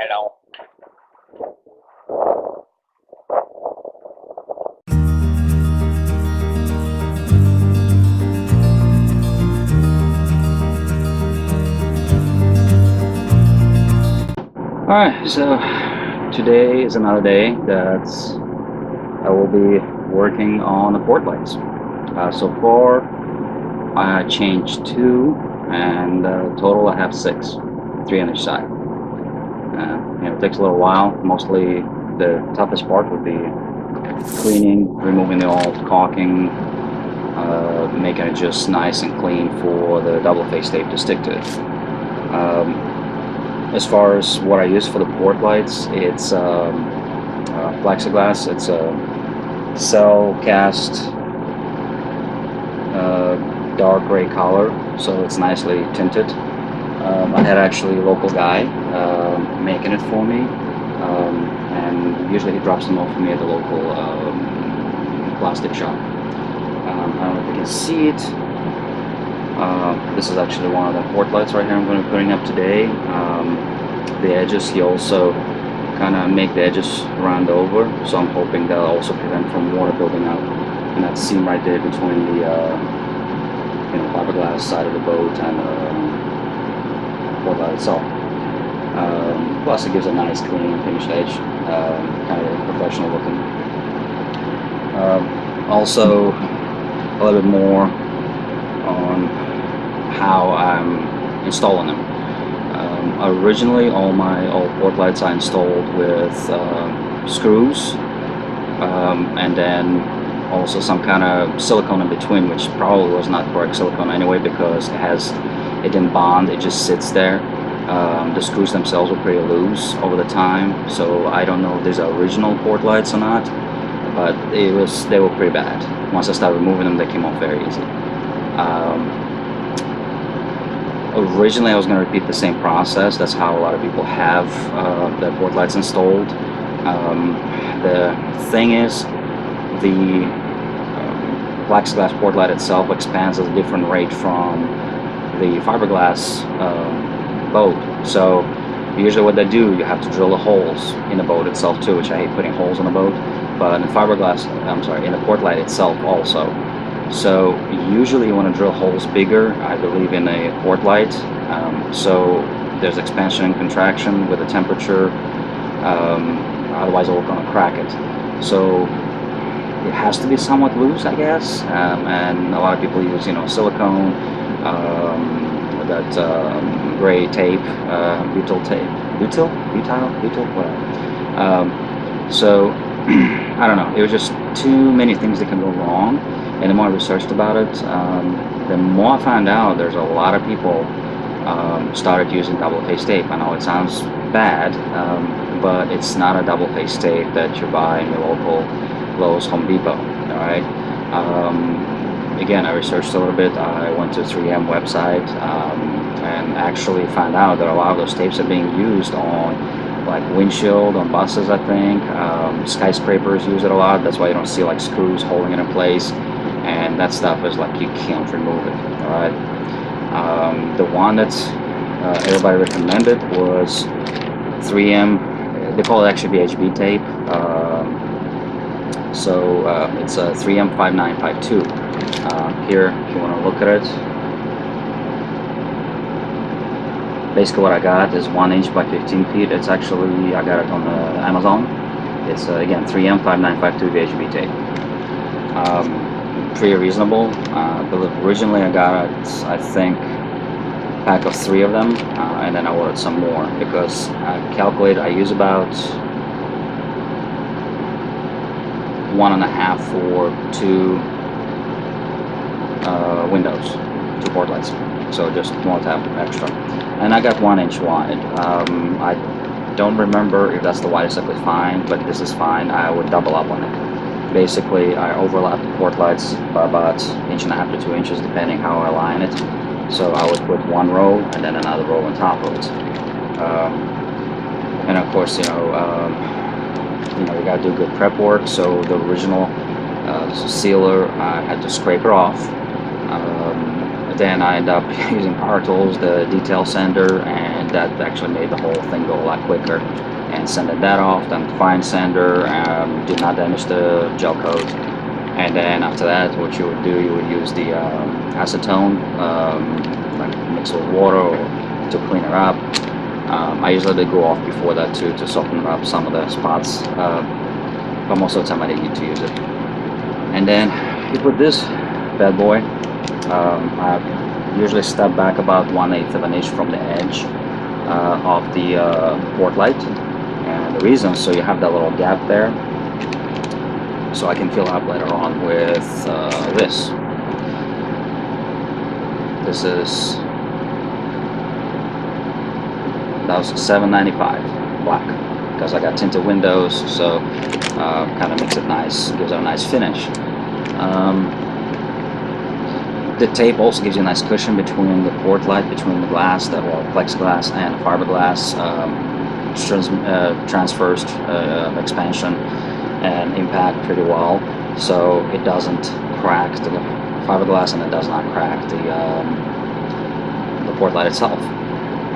Hello. Alright, so today is another day that I will be working on the portlights. So far, I changed two, and total I have six, three on each side. It takes a little while. Mostly the toughest part would be cleaning, removing the old caulking, making it just nice and clean for the double face tape to stick to it. As far as what I use for the portlights, it's plexiglass. It's a cell cast dark gray color, so it's nicely tinted. I had actually a local guy making it for me, and usually he drops them off for me at the local plastic shop. I don't know if you can see it. This is actually one of the portlights right here I'm going to be putting up today. The edges, he also kind of make the edges round over, so I'm hoping that'll also prevent from water building up in that seam right there between the fiberglass side of the boat and the portlight itself. Plus it gives a nice clean finished edge, kind of professional looking. Also a little bit more on how I'm installing them. Originally, all my old portlights I installed with screws, and then also some kind of silicone in between, which probably was not correct silicone anyway, because it didn't bond, it just sits there. The screws themselves were pretty loose over the time, so I don't know if these are original portlights or not, but they were pretty bad. Once I started removing them, they came off very easy. Originally, I was going to repeat the same process. That's how a lot of people have their portlights installed. The thing is, the plexiglass portlight itself expands at a different rate from the fiberglass boat. So usually what they do, you have to drill the holes in the boat itself too, which I hate putting holes in the boat, but in the in the portlight itself also. So usually you want to drill holes bigger, I believe, in a portlight. So there's expansion and contraction with the temperature. Otherwise it will going to crack it. So it has to be somewhat loose, I guess. And a lot of people use, silicone, that gray tape, butyl tape, butyl, whatever. So I don't know. It was just too many things that can go wrong. And the more I researched about it, the more I found out there's a lot of people started using double face tape. I know it sounds bad, but it's not a double face tape that you buy in your local Lowe's, Home Depot. All right. Again, I researched a little bit. I went to 3M website and actually found out that a lot of those tapes are being used on like windshield on buses, I think. Skyscrapers use it a lot. That's why you don't see like screws holding it in place. And that stuff is like you can't remove it. All right. The one that everybody recommended was 3M. They call it actually VHB tape. It's a 3M 5952. Here, if you want to look at it, basically what I got is 1 inch by 15 feet. It's actually, I got it on Amazon. It's again 3M 5952 VHB tape. Pretty reasonable. But originally I got, I think, a pack of 3 of them, and then I ordered some more because I calculated I use about 1.5 for 2 windows, 2 portlights. So just want to have extra. And I got 1 inch wide. I don't remember if that's the widest I could find, but this is fine. I would double up on it. Basically, I overlap the portlights by about 1.5 to 2 inches, depending how I line it. So I would put one row and then another row on top of it. And of course, you gotta do good prep work. So the original sealer, I had to scrape it off. Then I ended up using power tools, the detail sander, and that actually made the whole thing go a lot quicker. And sanded that off, then fine sander, did not damage the gel coat. And then after that, what you would do, you would use the acetone, like mix with water to clean it up. I usually did Goof Off before that too, to soften up some of the spots, but most of the time I didn't need to use it. And then you put this bad boy. I usually step back about 1/8 of an inch from the edge of the Portlight, and the reason, so you have that little gap there, so I can fill up later on with this. This is, that was $7.95 black, because I got tinted windows, so kind of makes it nice, gives it a nice finish. The tape also gives you a nice cushion between the Portlight, between the glass, that well, plexiglass and fiberglass. Transfers expansion and impact pretty well, so it doesn't crack the fiberglass and it does not crack the Portlight itself.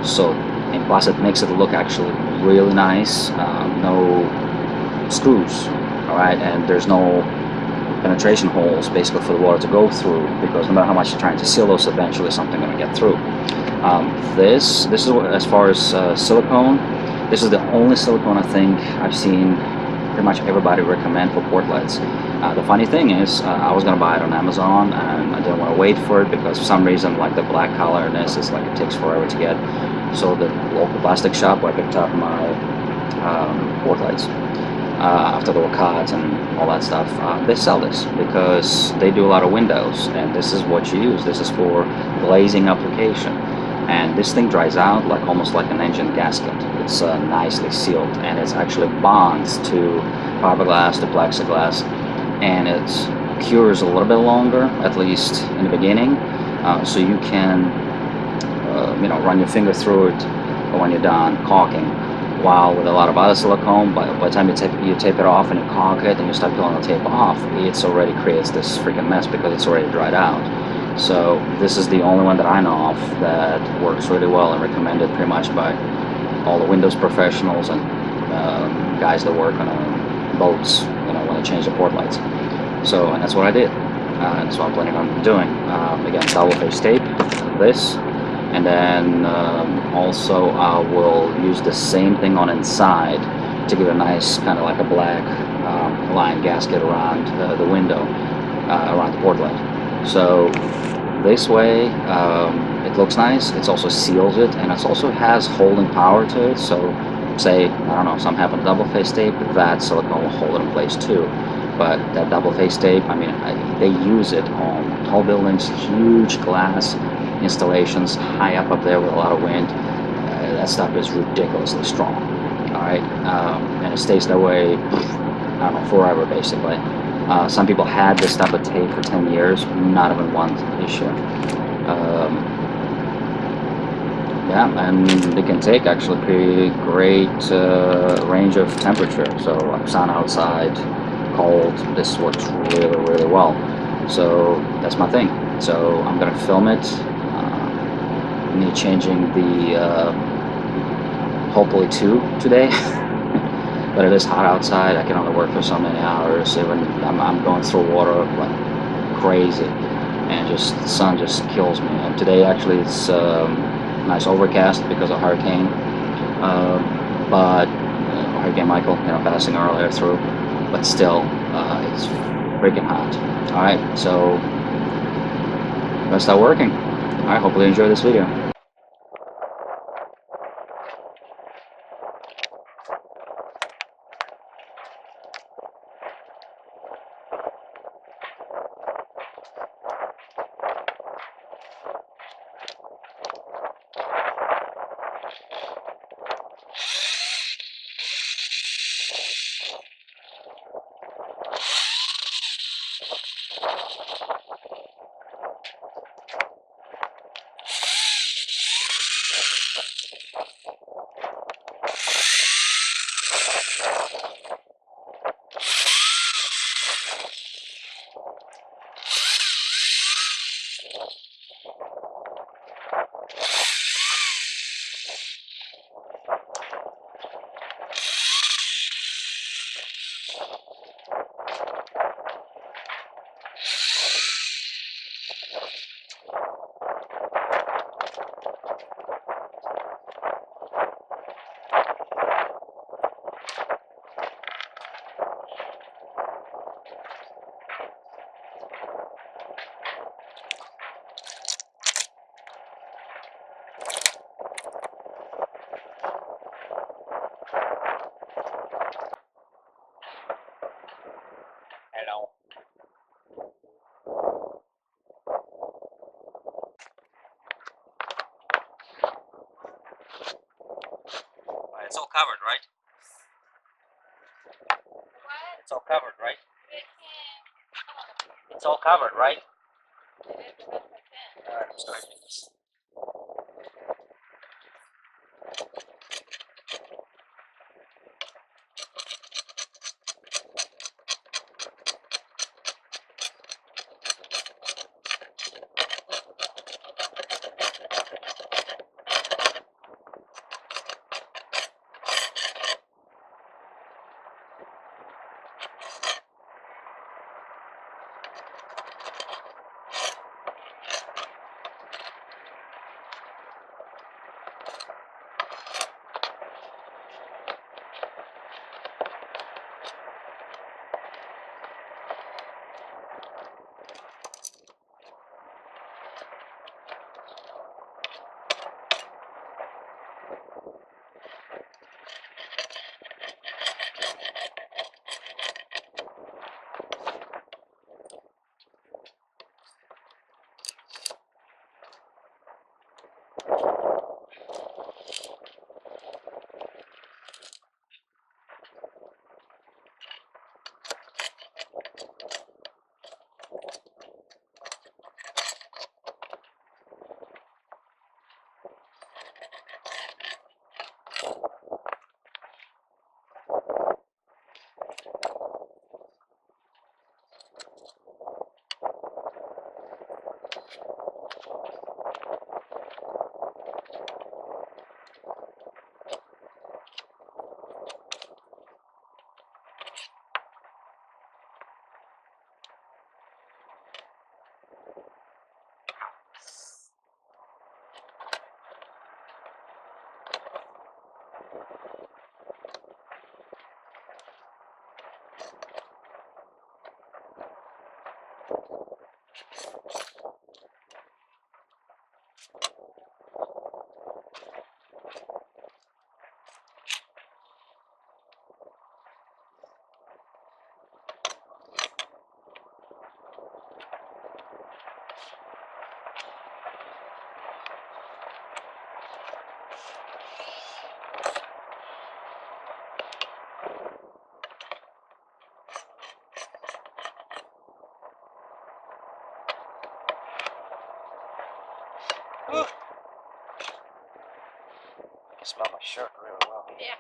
So, and plus it makes it look actually really nice. No screws, all right, and there's no penetration holes basically for the water to go through, because no matter how much you're trying to seal those, eventually something going to get through. This is as far as silicone. This is the only silicone I think I've seen pretty much everybody recommend for Portlights. The funny thing is, I was going to buy it on Amazon, and I didn't want to wait for it because for some reason, like the black colorness is like it takes forever to get. So the local plastic shop where I picked up my Portlights, after they were cut and all that stuff, they sell this because they do a lot of windows, and this is what you use. This is for glazing application, and this thing dries out like almost like an engine gasket. It's nicely sealed, and it's actually bonds to fiberglass, to plexiglass, and it cures a little bit longer, at least in the beginning, so you can you know, run your finger through it when you're done caulking. While with a lot of other silicone, by the time you tape it off and you caulk it and you start peeling the tape off, it already creates this freaking mess because it's already dried out. So this is the only one that I know of that works really well and recommended pretty much by all the Windows professionals and guys that work on boats, you know, when they change the Portlights. So, and that's what I did. That's what I'm planning on doing. Again, double face tape, this. And then also I will use the same thing on inside to give a nice kind of like a black line gasket around the window, around the Portlight. So this way it looks nice. It also seals it, and it also has holding power to it. So say, I don't know, some happen double face tape, that silicone will hold it in place too. But that double face tape, I mean, they use it on tall buildings, huge glass installations, high up there with a lot of wind. That stuff is ridiculously strong. All right, and it stays that way, I don't know, forever basically. Some people had this type of tape for 10 years, not even one issue. Yeah, and it can take actually pretty great range of temperature. So like sun outside, cold, this works really, really well. So that's my thing. So I'm gonna film it. Me changing the hopefully 2 today. But it is hot outside. I can only work for so many hours. Even I'm going through water like crazy, and just the sun just kills me. And today actually it's nice overcast because of hurricane, but Hurricane Michael, you know, passing earlier through. But still, it's freaking hot. All right, so let's start working. All right, hopefully you enjoy this video. covered, right? What? It's all covered, right? I can't. It's all covered, right? I did the best I can. Alright, I'm starting this. Whew. I smell my shirt really well. Yeah.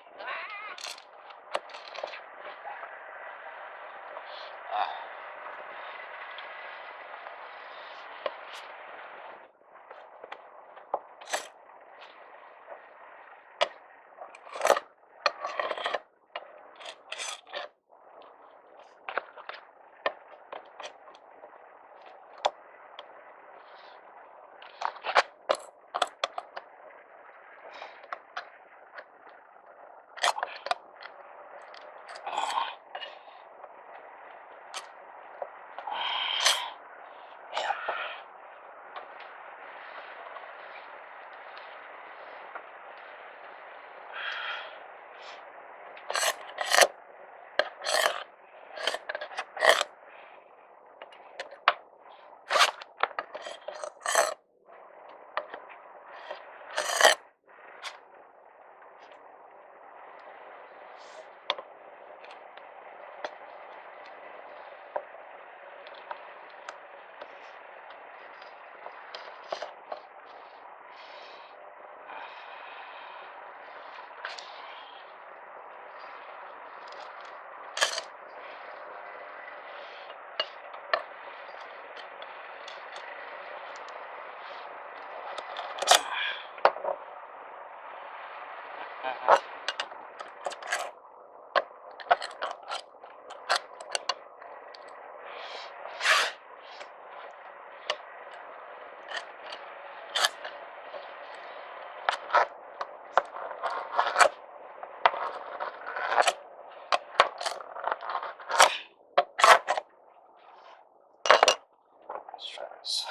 Let's try this.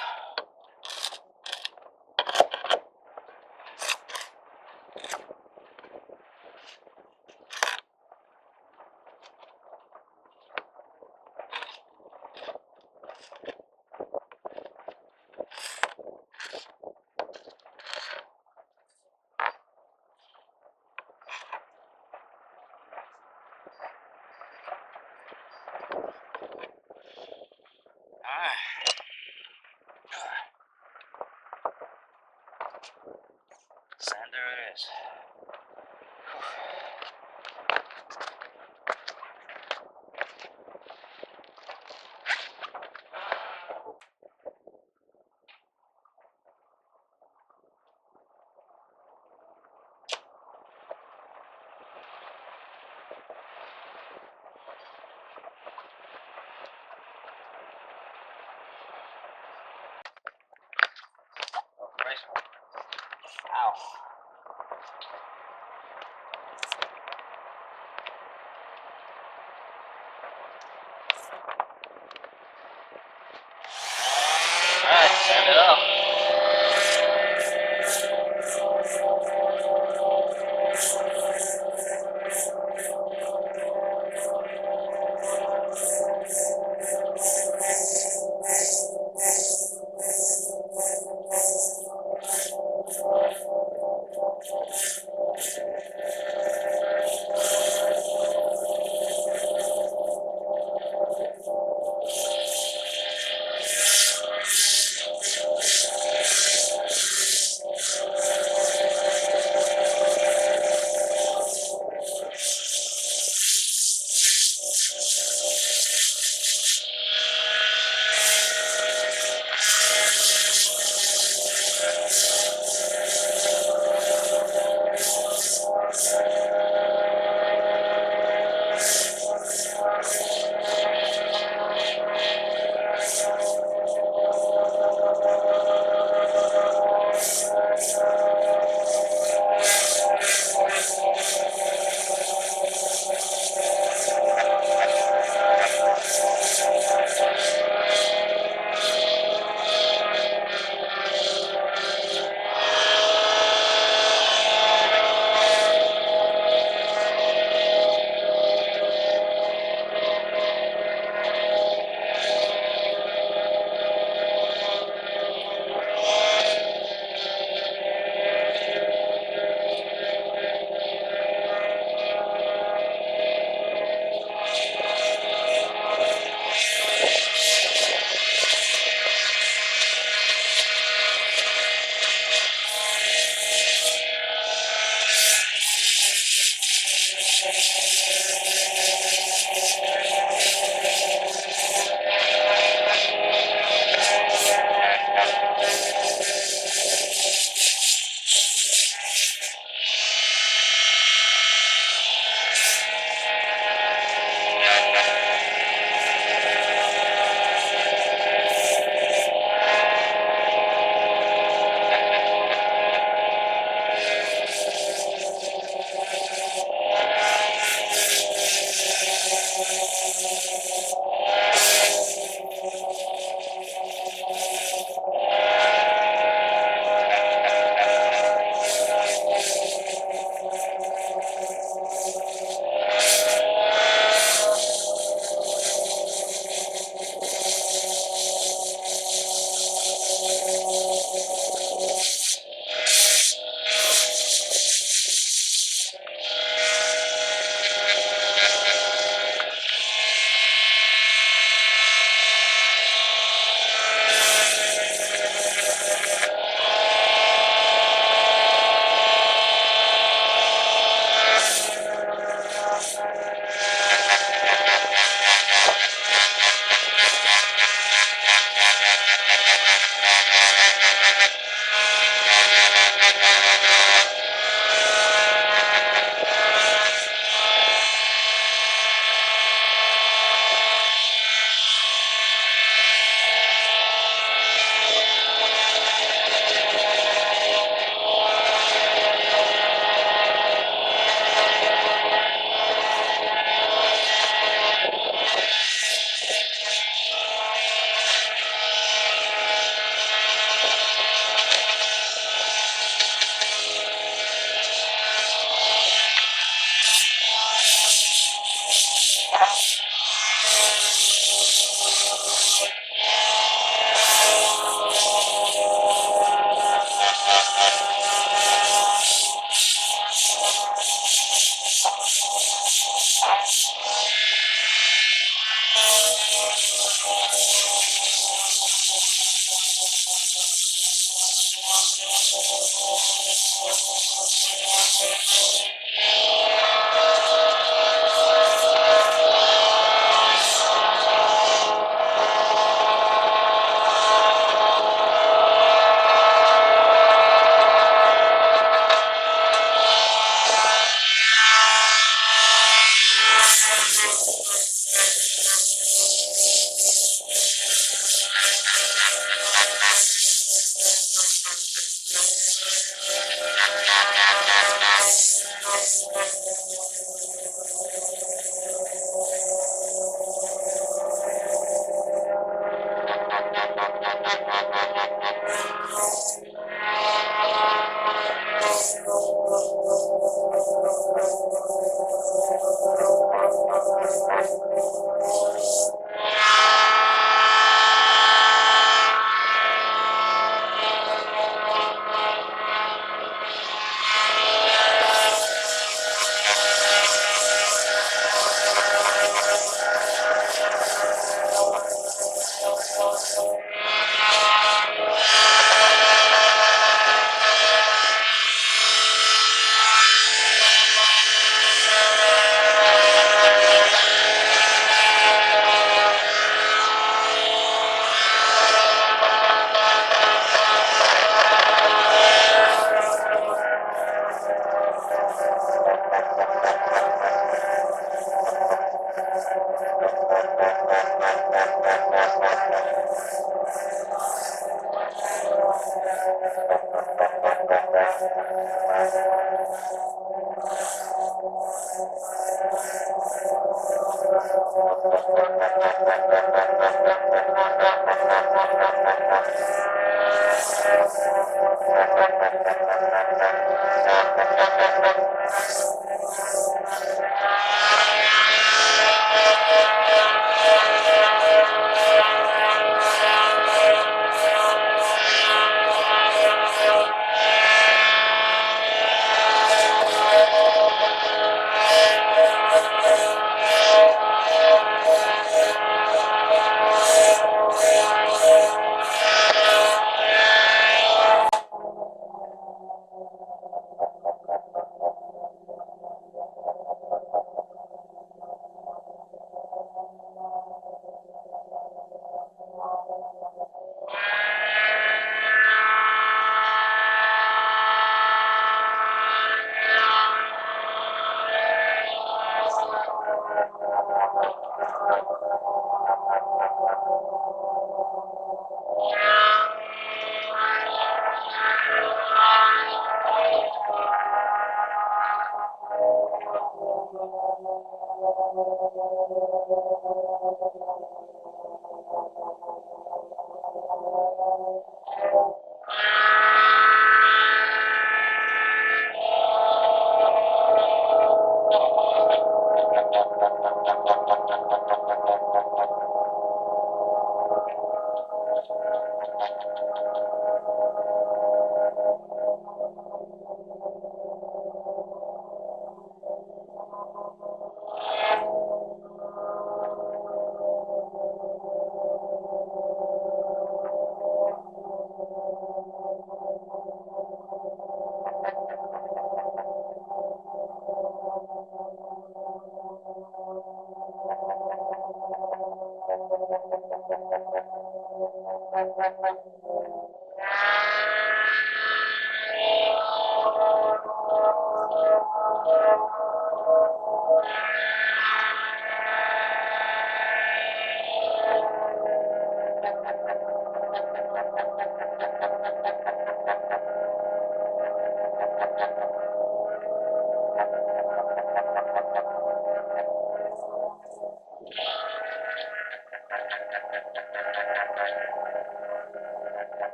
is. Ow. Alright, send it up.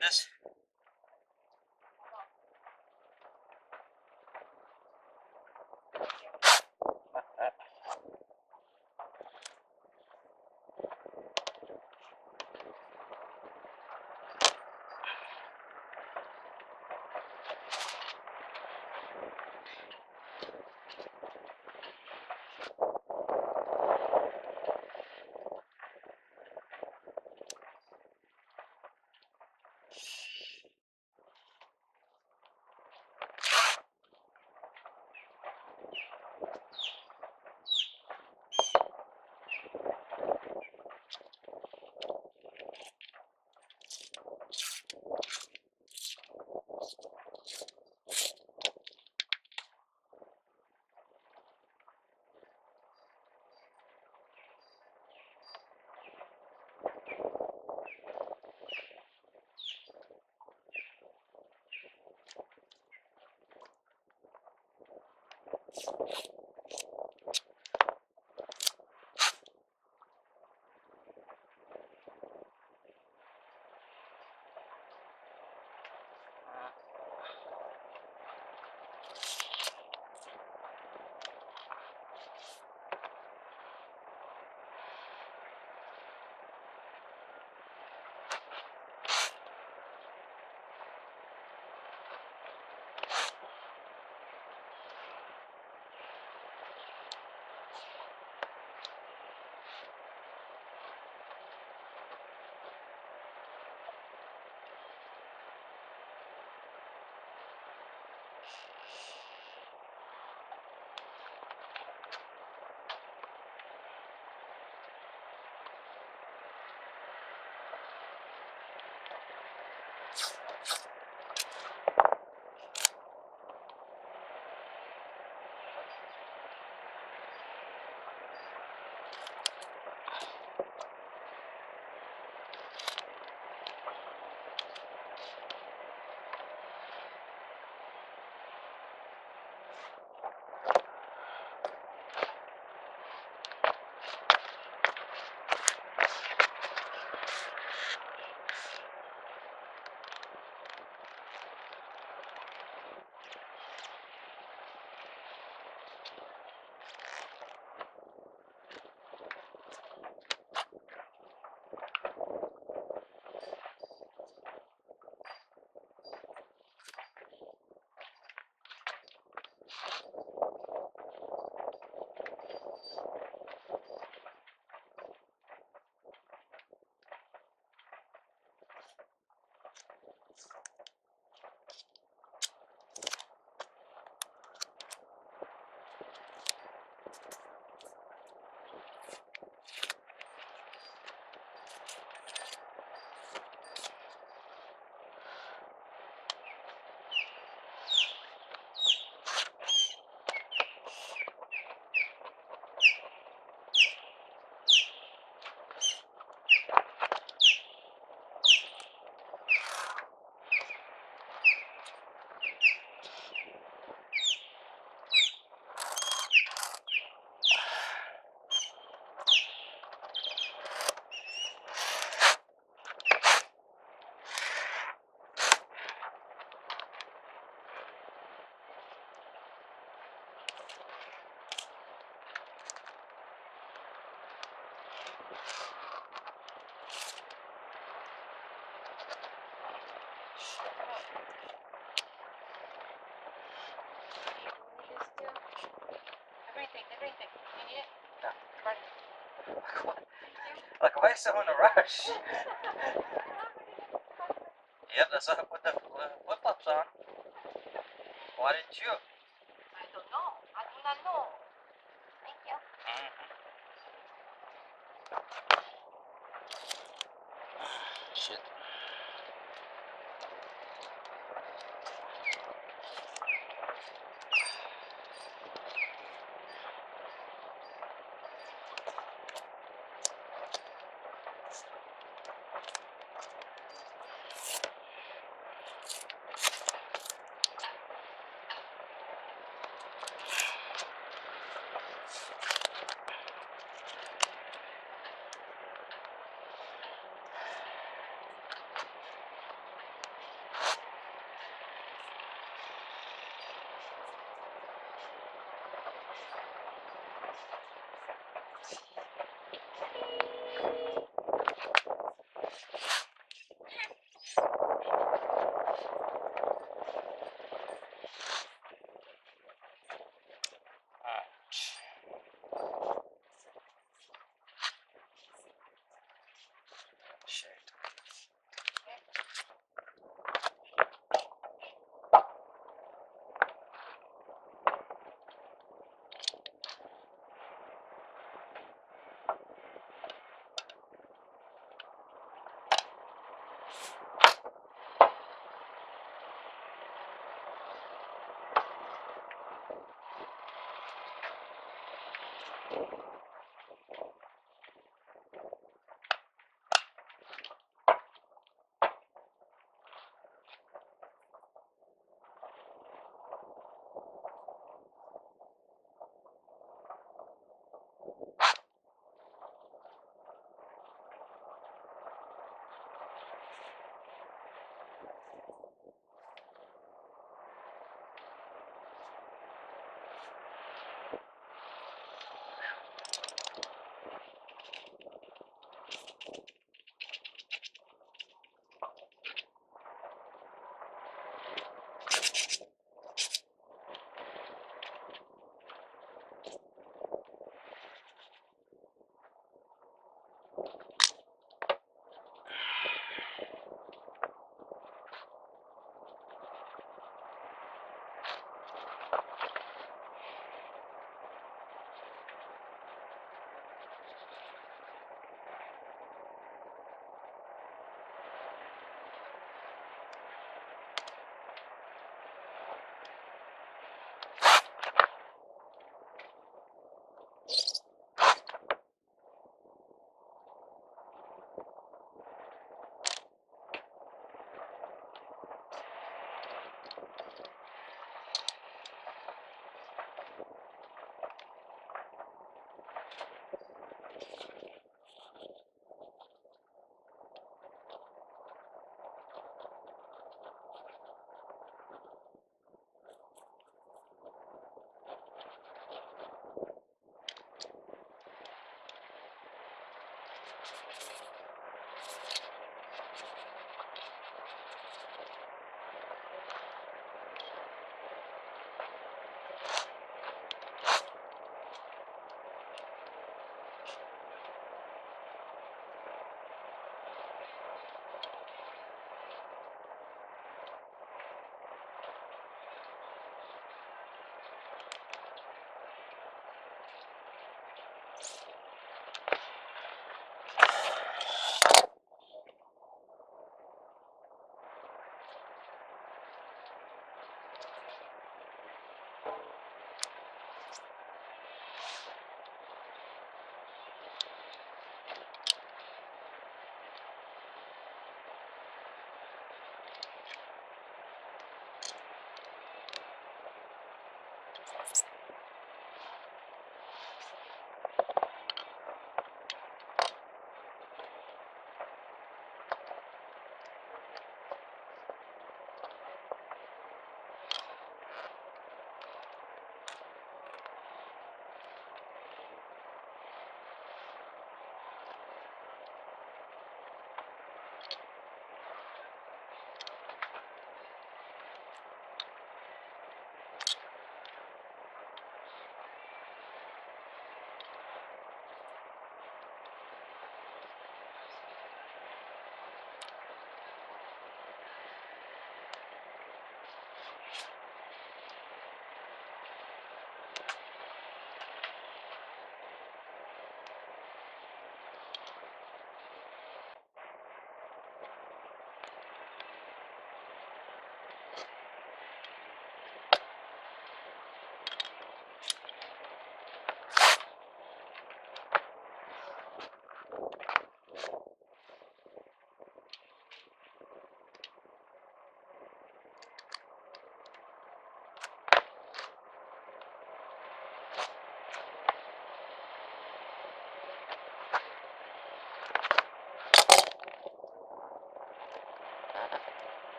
this? Everything. You need it? Yeah. Right. Like, why so in a rush? Yep, that's why I put the flip-flops on. Why didn't you? I don't know. I do not know. Thank you. Shit.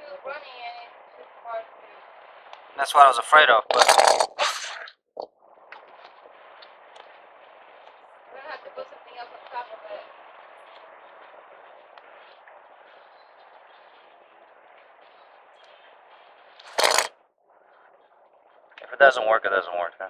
too runny and it's too hard to. That's what I was afraid of, but We're gonna have to put something else on top of it. if it doesn't work, it doesn't work. Huh?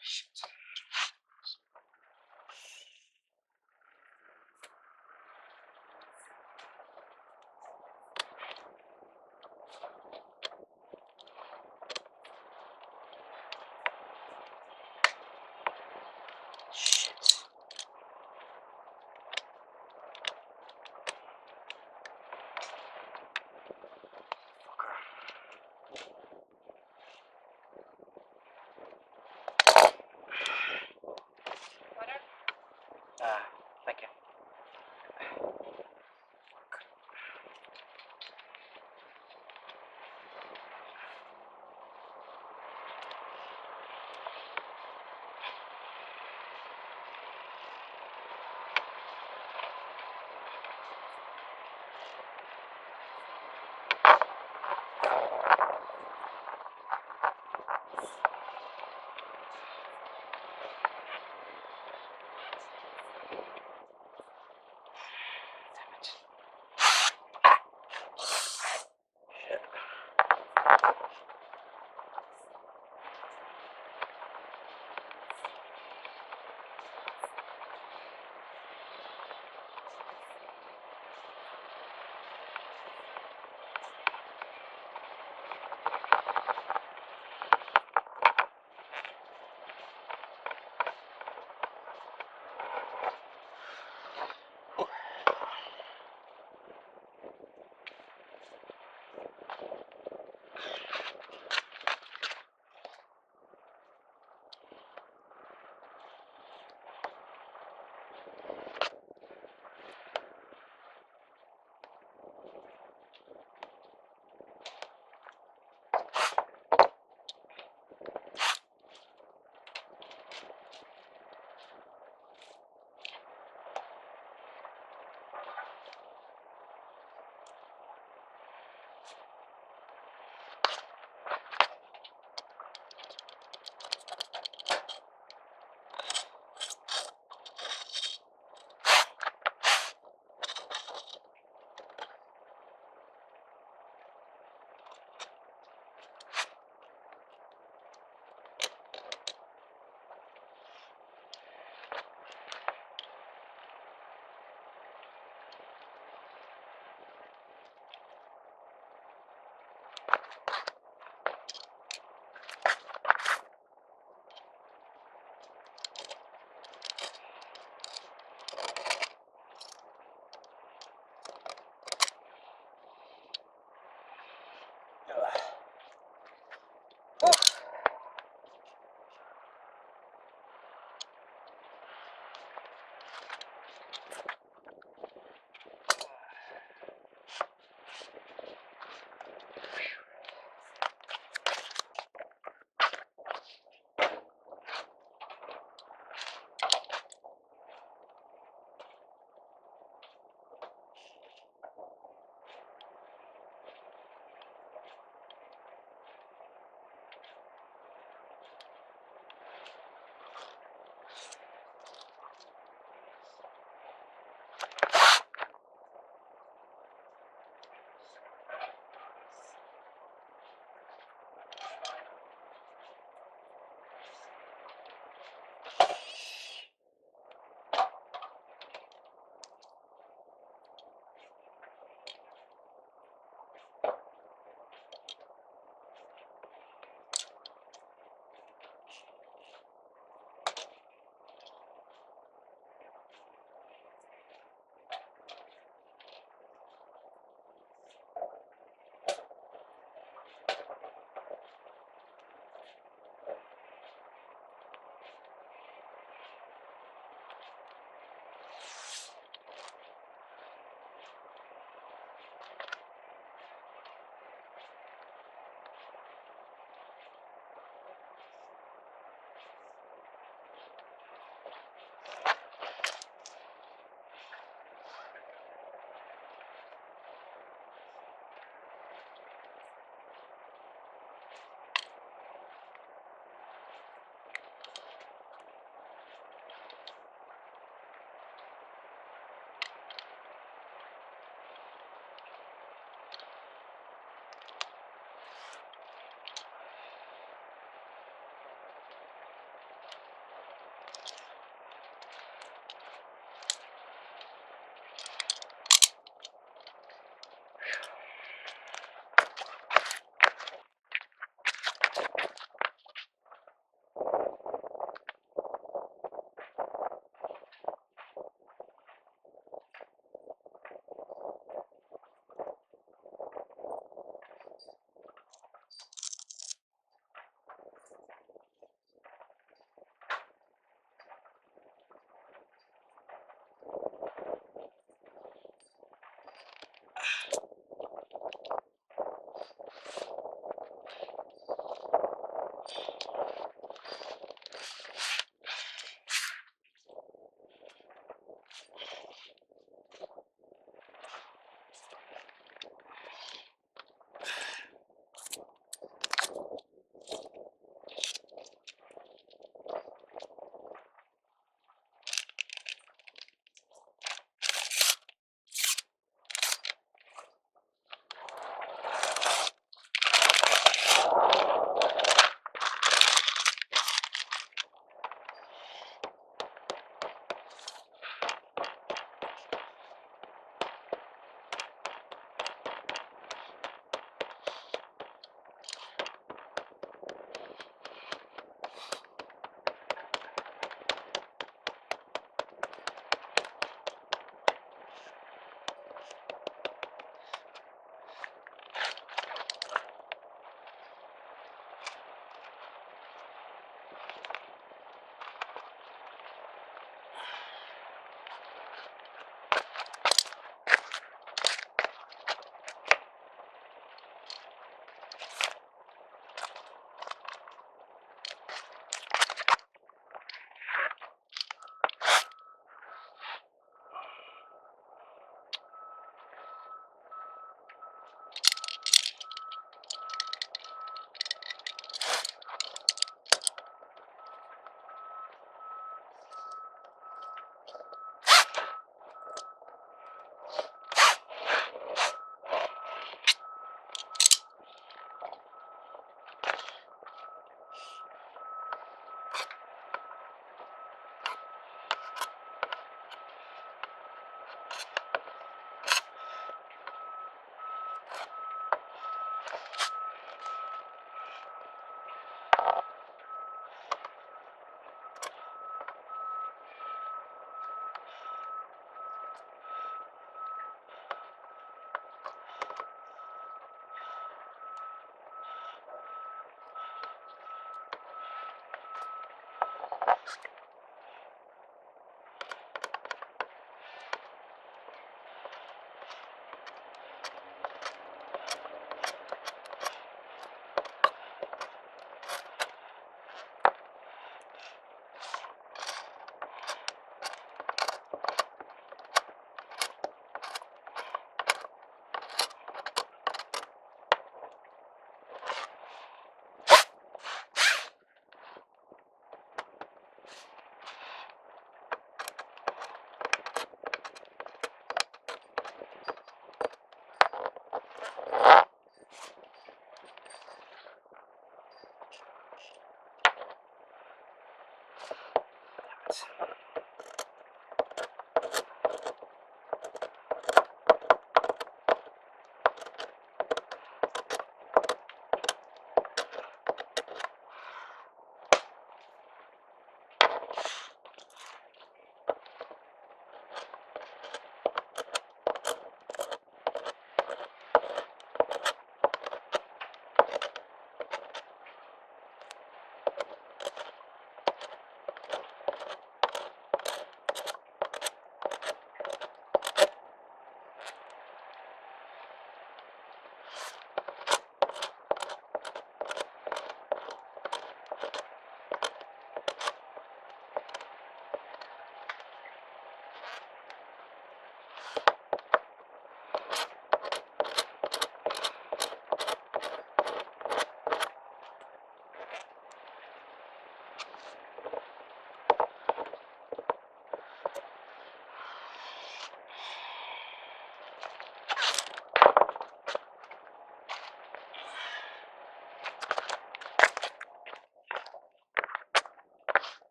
Shit. Butter? Thank you.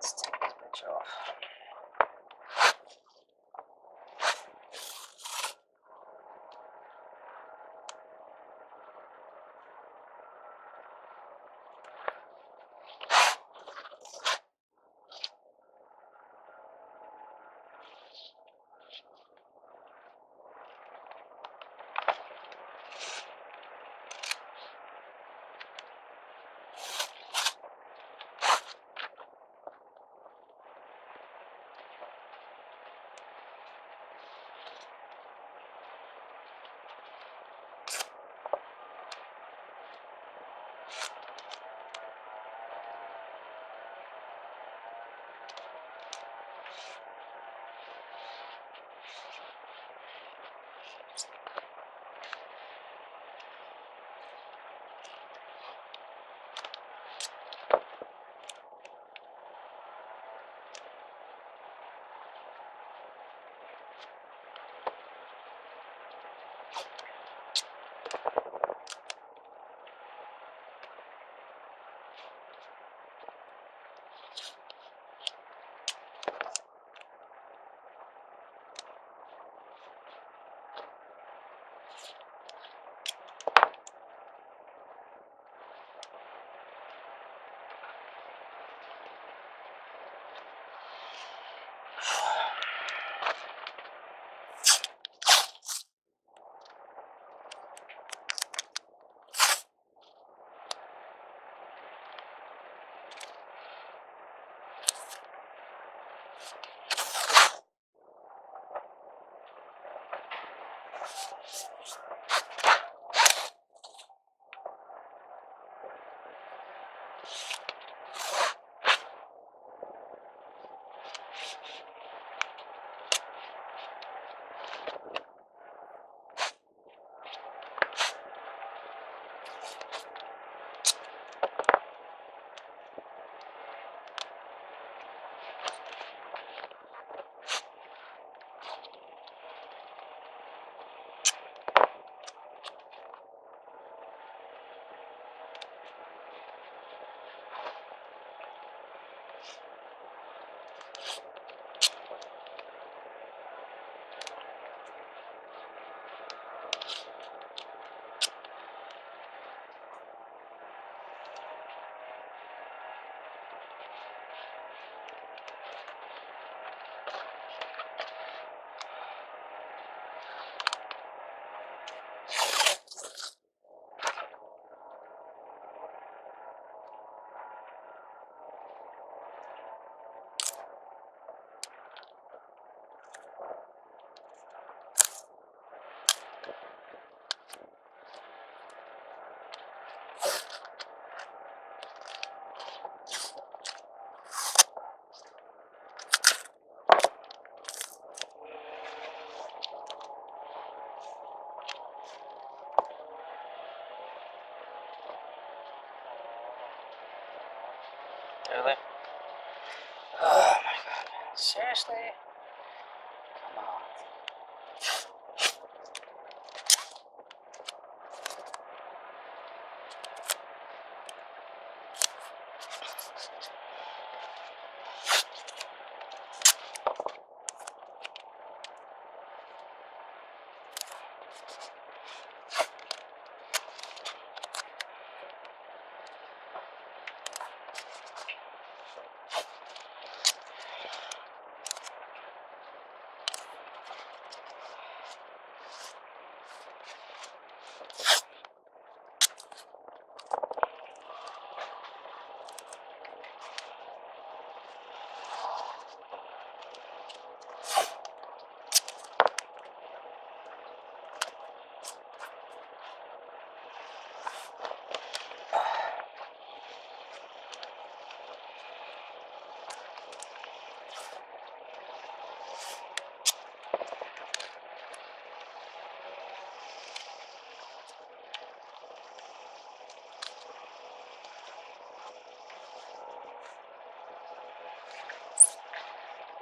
Let's take this bitch off. Really? Oh my god, man. Seriously? Come on.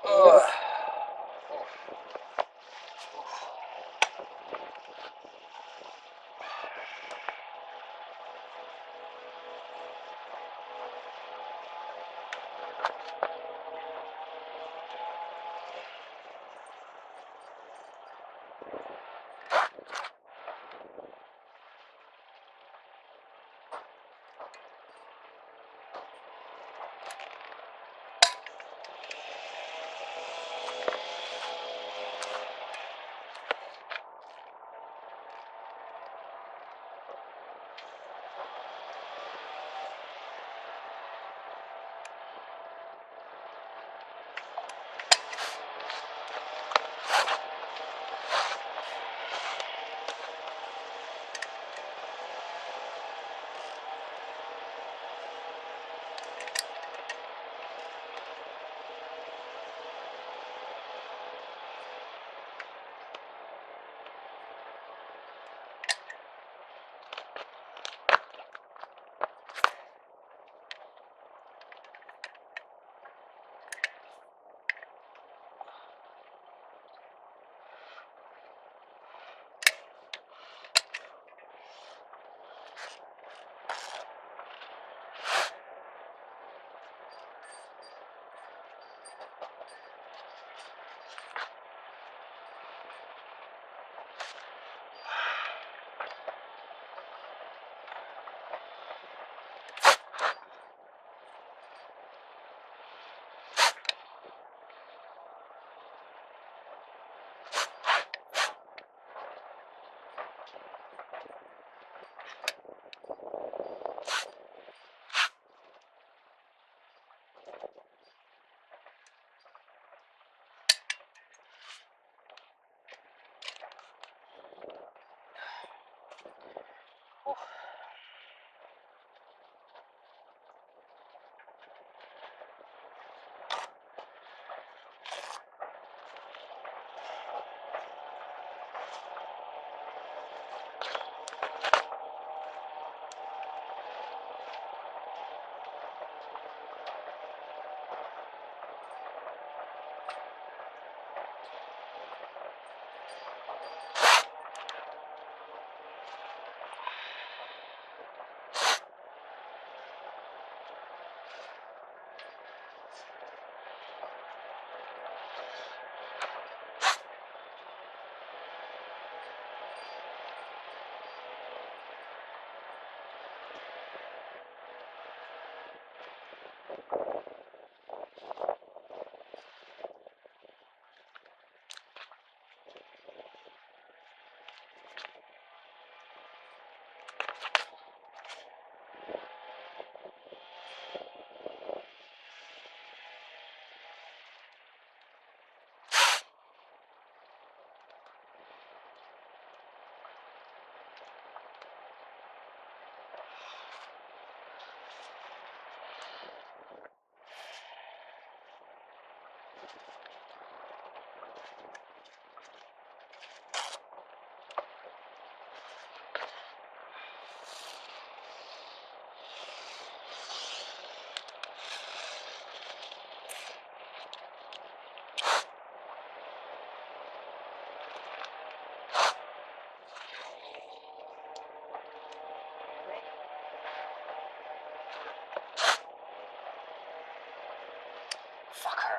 Ugh. Fuck her.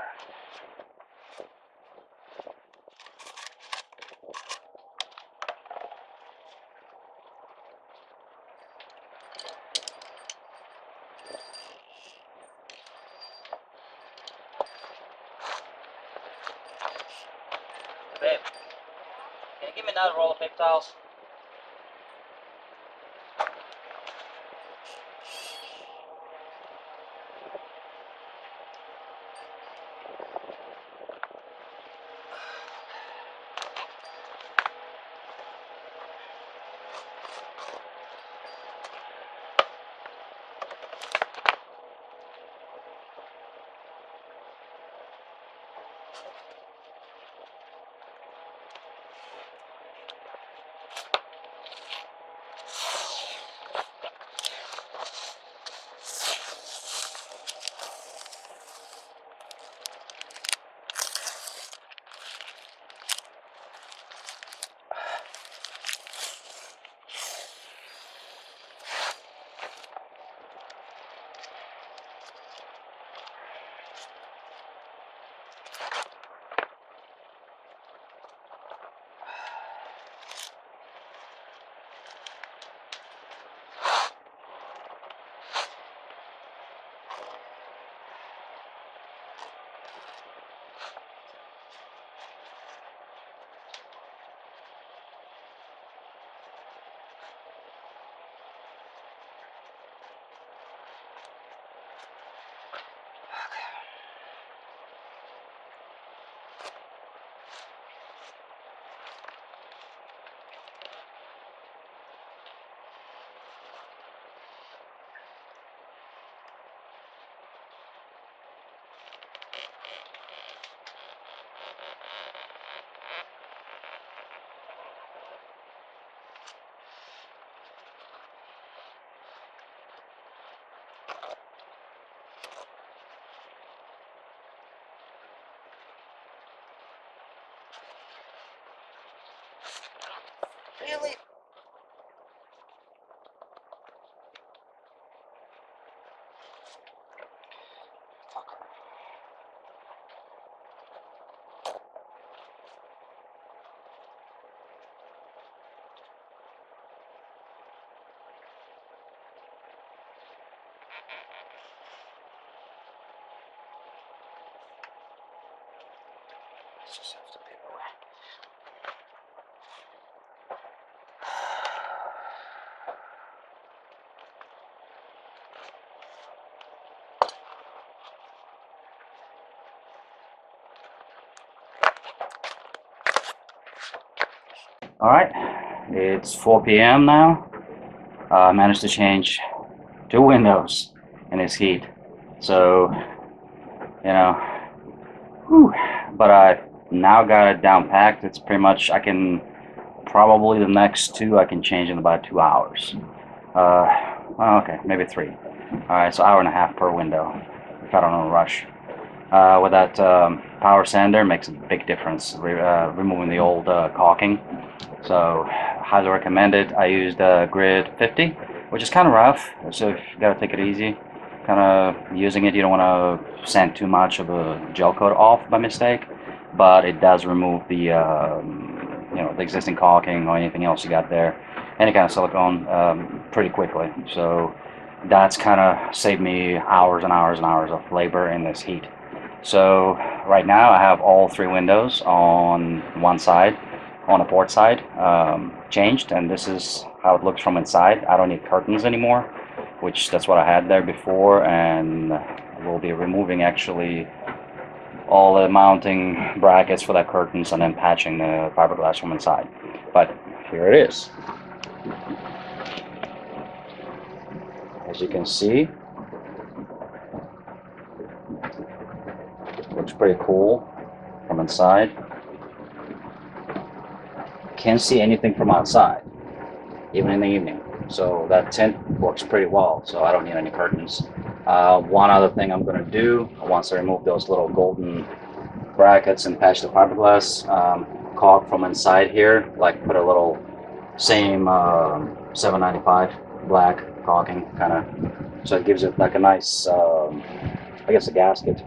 Babe, can you give me another roll of paper towels? Really? Fucker. This just has to be the way. Alright, it's 4 p.m. now. I managed to change 2 windows in this heat. So, you know, whew, but I now got it down packed. It's pretty much, I can, probably the next 2 I can change in about 2 hours. Well, okay, maybe 3. Alright, so hour and a half per window, if I don't know, rush. With that power sander makes a big difference, removing the old caulking. So, highly recommended. I used grid 50, which is kind of rough, so you gotta take it easy. Kind of using it, you don't want to sand too much of the gel coat off by mistake, but it does remove the you know, the existing caulking or anything else you got there, any kind of silicone, pretty quickly. So that's kind of saved me hours and hours and hours of labor in this heat. So right now I have all 3 windows on one side, on the port side, changed, and this is how it looks from inside. I don't need curtains anymore, which that's what I had there before, and we'll be removing actually all the mounting brackets for that curtains and then patching the fiberglass from inside. But here it is. As you can see, looks pretty cool from inside. Can't see anything from outside, even in the evening. So that tint works pretty well, so I don't need any curtains. One other thing I'm going to do, once I remove those little golden brackets and patch the fiberglass, caulk from inside here, like put a little same 795 black caulking, kind of, so it gives it like a nice, I guess a gasket.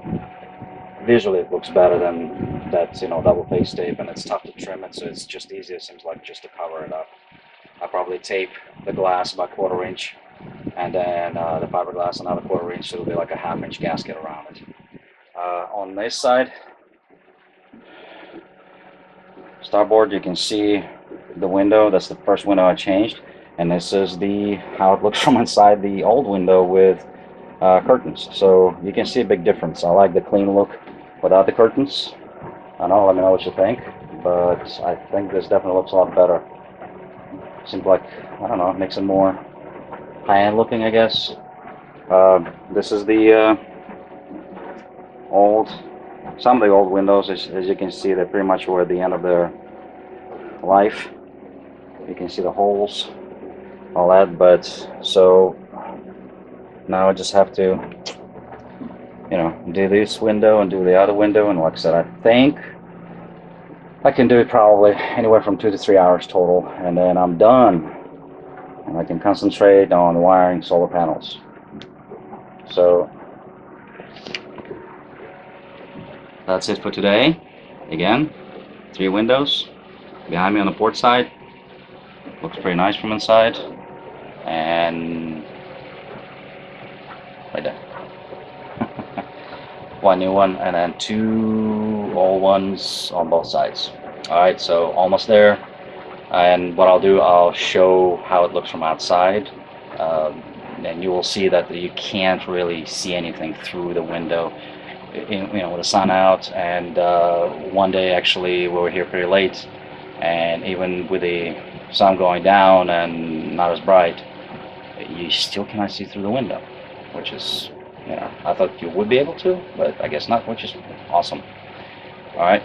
visually it looks better than that, you know, double face tape, and it's tough to trim it, so it's just easier, it seems like, just to cover it up. I probably tape the glass about 1/4 inch, and then the fiberglass another 1/4 inch, so it'll be like a 1/2 inch gasket around it. On this side, starboard, you can see the window. That's the first window I changed, and this is the how it looks from inside the old window with curtains. So you can see a big difference. I like the clean look without the curtains. I know, let me know what you think, but I think this definitely looks a lot better. Seems like, I don't know, it makes it more high-end looking, I guess. This is the some of the old windows, as you can see, they pretty much were at the end of their life. You can see the holes, all that, but so now I just have to, you know, do this window and do the other window, and like I said, I think I can do it probably anywhere from 2 to 3 hours total, and then I'm done, and I can concentrate on wiring solar panels. So that's it for today. Again, 3 windows behind me on the port side. Looks pretty nice from inside, and right there. One new one, and then 2 old ones on both sides. Alright, so almost there. And what I'll do, I'll show how it looks from outside, and you will see that you can't really see anything through the window, you know, with the sun out. And one day actually we were here pretty late, and even with the sun going down and not as bright, you still cannot see through the window, which is, you know, I thought you would be able to, but I guess not, which is awesome. All right.